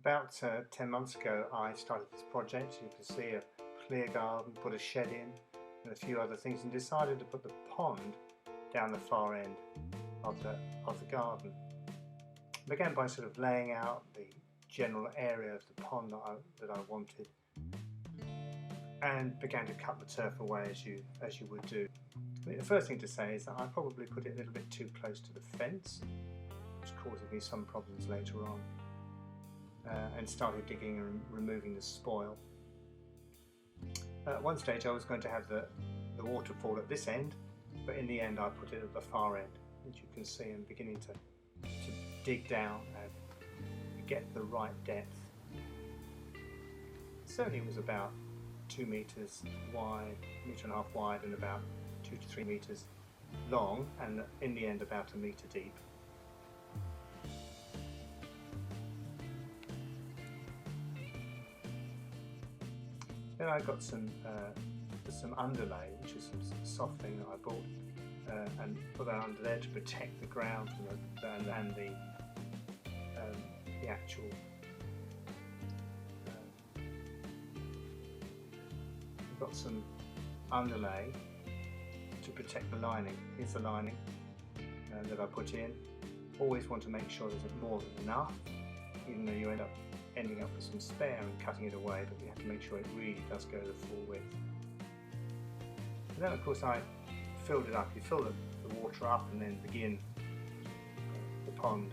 About 10 months ago I started this project. You can see a clear garden, put a shed in and a few other things, and decided to put the pond down the far end of the garden. I began by sort of laying out the general area of the pond that I wanted, and began to cut the turf away as you would do. I mean, the first thing to say is that I probably put it a little bit too close to the fence, which caused me some problems later on, and started digging and removing the spoil. At one stage I was going to have the waterfall at this end, but in the end I put it at the far end. As you can see, I'm beginning to dig down and get the right depth. Certainly it was about 2 meters wide, 1.5 meters wide, and about 2 to 3 meters long, and in the end about 1 meter deep. Then I got some underlay, which is some soft thing that I bought, and put that under there to protect the ground from the actual got some underlay to protect the lining. Here's the lining that I put in. Always want to make sure there's more than enough, even though you ending up with some spare and cutting it away, but you have to make sure it really does go the full width. And then of course I filled it up. You fill the water up and then begin the pond.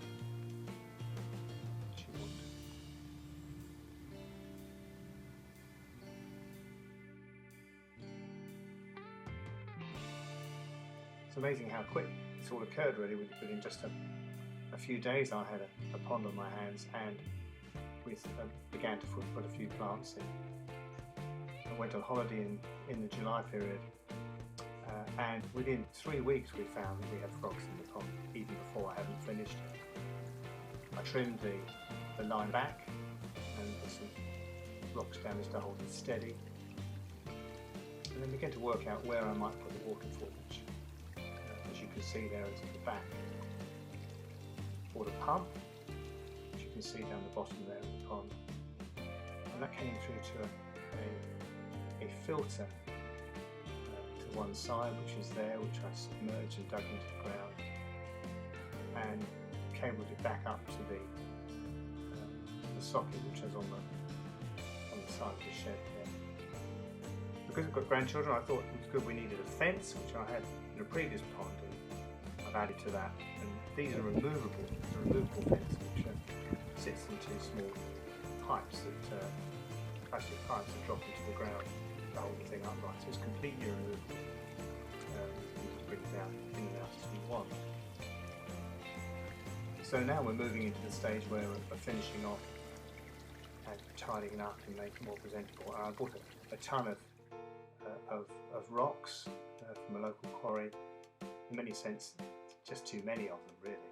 It's amazing how quick it's all occurred really. Within just a few days I had a pond on my hands, and we began to put a few plants in. I went on holiday in the July period, and within 3 weeks we found that we had frogs in the pond, even before I hadn't finished it. I trimmed the line back and put some rocks down just to hold it steady, and then began to work out where I might put the waterfall, which as you can see there is at the back. Bought a pump, which you can see down the bottom there of the pond, and that came through to a filter to one side, which is there, which I submerged and dug into the ground, and cabled it back up to the socket, which is on the side of the shed there. Because we've got grandchildren, I thought it was good we needed a fence, which I had in a previous pond, and I've added to that. And these are removable. It's a removable fence which sits in 2 small pipes, plastic pipes that drop into the ground to hold the thing upright. So it's completely removable. You can bring it down in and out as you want. So now we're moving into the stage where we're finishing off and tidying it up and making it more presentable. I bought a ton of rocks from a local quarry. In many senses, just too many of them really.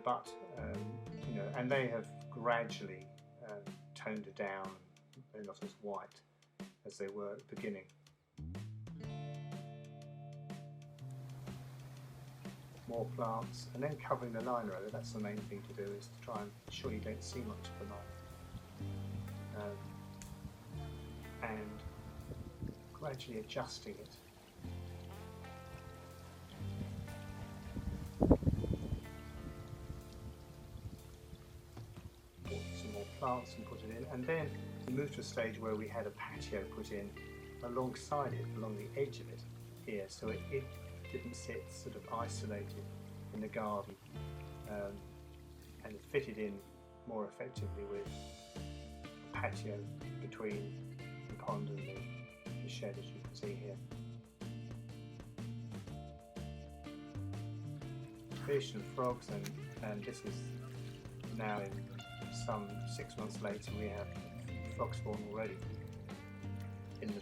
But you know, and they have gradually toned it down. They're not as white as they were at the beginning. More plants, and then covering the liner over. That's the main thing to do, is to try and ensure you don't see much of the line, and gradually adjusting it. Bought some more plants and put it in, and then we moved to a stage where we had a patio put in alongside it, along the edge of it here, so it didn't sit sort of isolated in the garden, and fitted in more effectively with a patio between the pond and the shed, as you can see here. Fish and frogs, and this is now in some 6 months later, we have frog spawn already in the